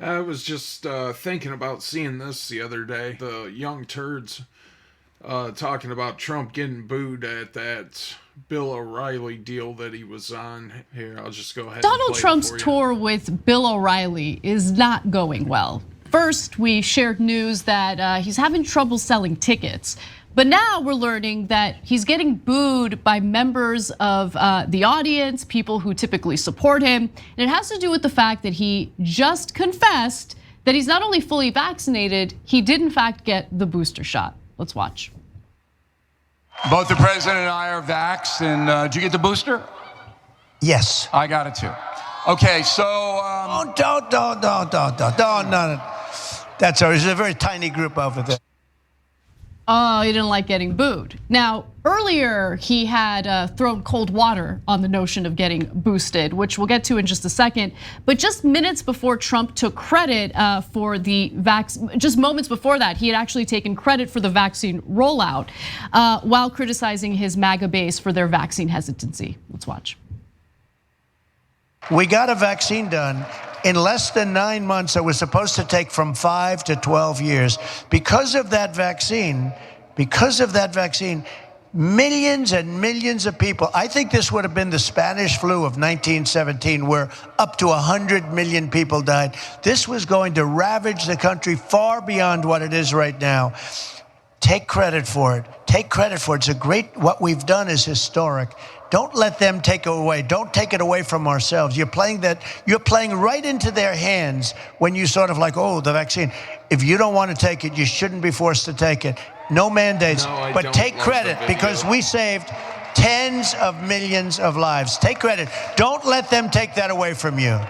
I was just thinking about seeing this the other day. The Young Turks talking about Trump getting booed at that Bill O'Reilly deal that he was on. Here, I'll just go ahead and Donald play it Trump's for you. tour with Bill O'Reilly is not going well. First, we shared news that he's having trouble selling tickets. But now we're learning that he's getting booed by members of the audience, people who typically support him. And it has to do with the fact that he just confessed that he's not only fully vaccinated, he did in fact get the booster shot. Let's watch. Both the president and I are vaxxed, and did you get the booster? Yes. I got it too. Okay, so Don't. No. That's all. There's a very tiny group over there. Oh, he didn't like getting booed. Now, earlier he had thrown cold water on the notion of getting boosted, which we'll get to in just a second. But just minutes before Trump took credit for the just moments before that, he had actually taken credit for the vaccine rollout while criticizing his MAGA base for their vaccine hesitancy. Let's watch. We got a vaccine done in less than 9 months. It was supposed to take from 5 to 12 years. Because of that vaccine, millions and millions of people, I think this would have been the Spanish flu of 1917, where up to 100 million people died. This was going to ravage the country far beyond what it is right now. Take credit for it. It's a great, what we've done is historic. Don't let them take it away. Don't take it away from ourselves. You're playing right into their hands when you sort of like, oh, the vaccine. If you don't want to take it, you shouldn't be forced to take it. No mandates, but take credit because we saved tens of millions of lives. Take credit. Don't let them take that away from you.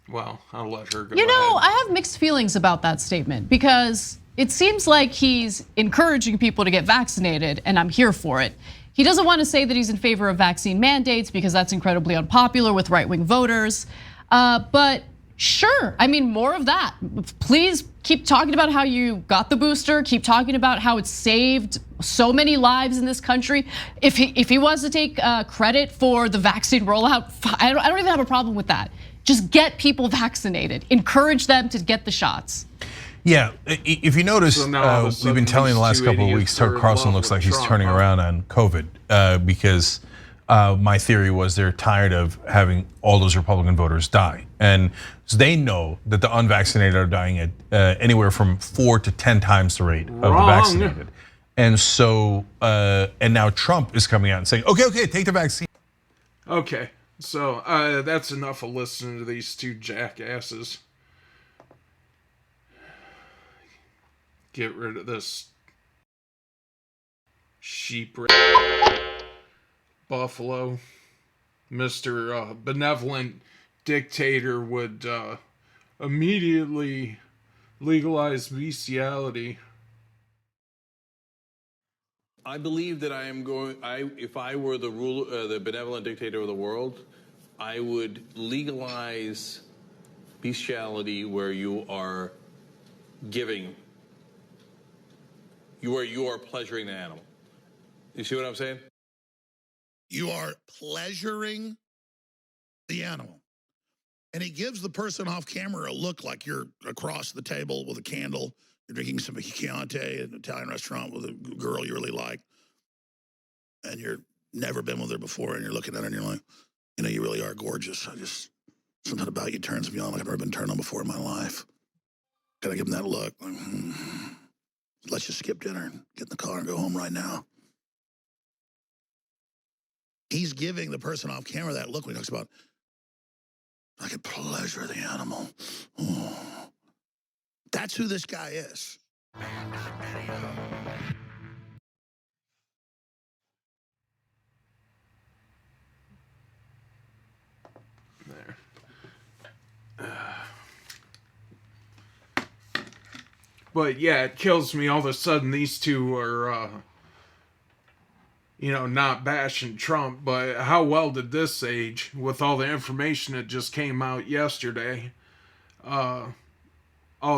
Well, I'll let her go. You know, ahead. I have mixed feelings about that statement because it seems like he's encouraging people to get vaccinated, and I'm here for it. He doesn't want to say that he's in favor of vaccine mandates because that's incredibly unpopular with right-wing voters. But sure, I mean, more of that. Please keep talking about how you got the booster. Keep talking about how it saved so many lives in this country. If he wants to take credit for the vaccine rollout, I don't even have a problem with that. Just get people vaccinated. Encourage them to get the shots. Yeah, if you notice, we've been telling the last couple of weeks, Tucker Carlson looks like he's turning around on COVID because my theory was they're tired of having all those Republican voters die. And they know that the unvaccinated are dying at anywhere from 4 to 10 times the rate of the vaccinated. And so, and now Trump is coming out and saying, okay, take the vaccine. Okay, so that's enough of listening to these two jackasses. Get rid of this sheep buffalo. Mr. Benevolent Dictator would immediately legalize bestiality. I believe that if I were the benevolent dictator of the world, I would legalize bestiality where you are giving. Where you are pleasuring the animal. You see what I'm saying? You are pleasuring the animal. And he gives the person off camera a look like you're across the table with a candle. You're drinking some Chianti at an Italian restaurant with a girl you really like. And you're never been with her before. And you're looking at her and you're like, you know, you really are gorgeous. Something about you turns me on like I've never been turned on before in my life. Gotta give him that look. Like, let's just skip dinner and get in the car and go home right now. He's giving the person off camera that look when he talks about, I could pleasure the animal. Oh. That's who this guy is. There. But yeah, it kills me all of a sudden these two are, not bashing Trump, but how well did this age with all the information that just came out yesterday? All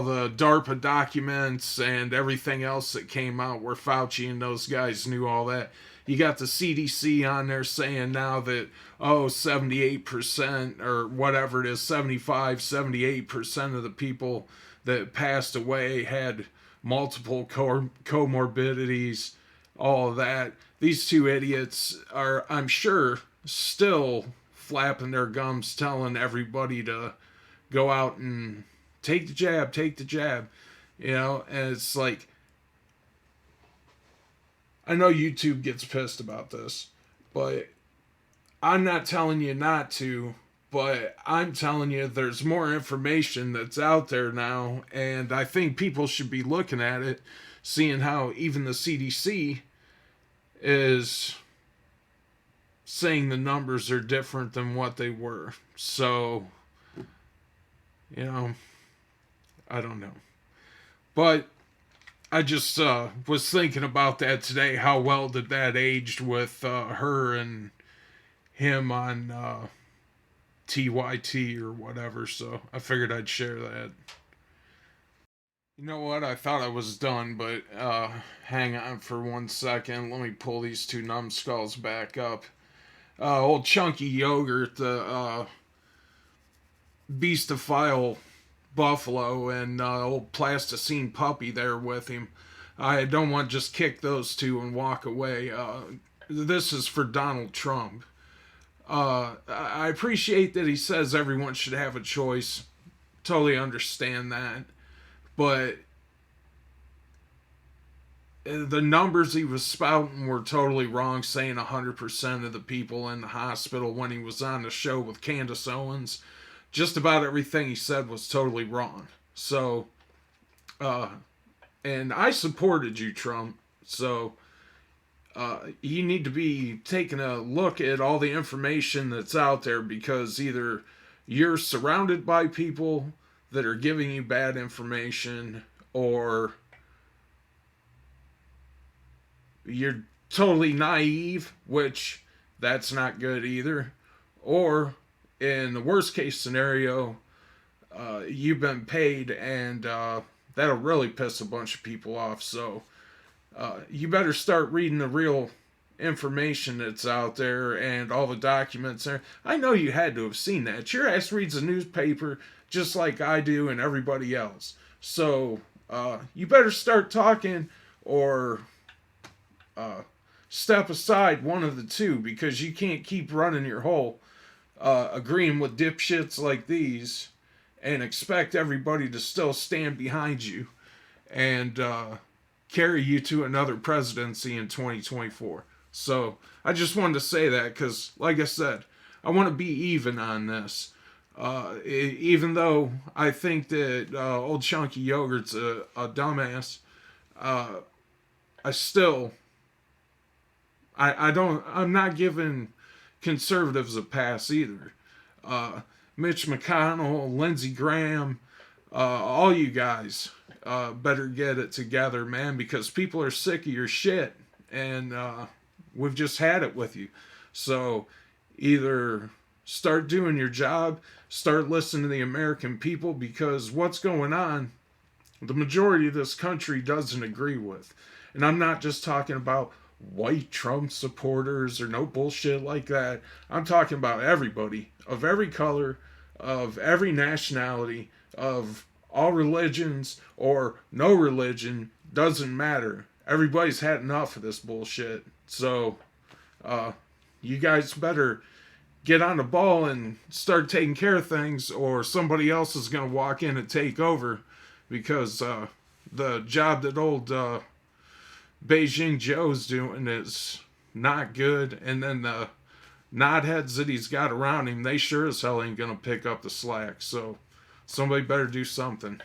the DARPA documents and everything else that came out where Fauci and those guys knew all that. You got the CDC on there saying now that, 78% or whatever it is, 75, 78% of the people that passed away had multiple comorbidities, all of that. These two idiots are, I'm sure, still flapping their gums telling everybody to go out and take the jab, and it's like, I know YouTube gets pissed about this, but I'm not telling you not to, but I'm telling you there's more information that's out there now, and I think people should be looking at it, seeing how even the CDC is saying the numbers are different than what they were. So, I don't know. But I just was thinking about that today, how well did that aged with her and him on TYT or whatever, so I figured I'd share that. You know what, I thought I was done, but hang on for 1 second. Let me pull these two numbskulls back up. Old Chunky Yogurt, the Beastophile Buffalo, and old Plasticine Puppy there with him. I don't want to just kick those two and walk away. This is for Donald Trump. I appreciate that he says everyone should have a choice. Totally understand that. But the numbers he was spouting were totally wrong, saying 100% of the people in the hospital when he was on the show with Candace Owens. Just about everything he said was totally wrong. So, and I supported you, Trump. So, you need to be taking a look at all the information that's out there, because either you're surrounded by people that are giving you bad information, or you're totally naive, which that's not good either, or in the worst case scenario, you've been paid, and that'll really piss a bunch of people off. So you better start reading the real information that's out there and all the documents there. I know you had to have seen that. Your ass reads the newspaper just like I do and everybody else. So you better start talking, or step aside, one of the two, because you can't keep running your hole agreeing with dipshits like these and expect everybody to still stand behind you and carry you to another presidency in 2024. So I just wanted to say that, because like I said, I want to be even on this. Even though I think that old Chunky Yogurt's a dumbass, I'm not giving conservatives a pass either. Mitch McConnell, Lindsey Graham, all you guys better get it together, man, because people are sick of your shit, and we've just had it with you. So either start doing your job, start listening to the American people, because what's going on, the majority of this country doesn't agree with. And I'm not just talking about white Trump supporters or no bullshit like that. I'm talking about everybody, of every color, of every nationality, of all religions or no religion, doesn't matter. Everybody's had enough of this bullshit. So you guys better get on the ball and start taking care of things, or somebody else is going to walk in and take over, because the job that old Beijing Joe's doing is not good, and then the knotheads that he's got around him, they sure as hell ain't gonna pick up the slack. So somebody better do something.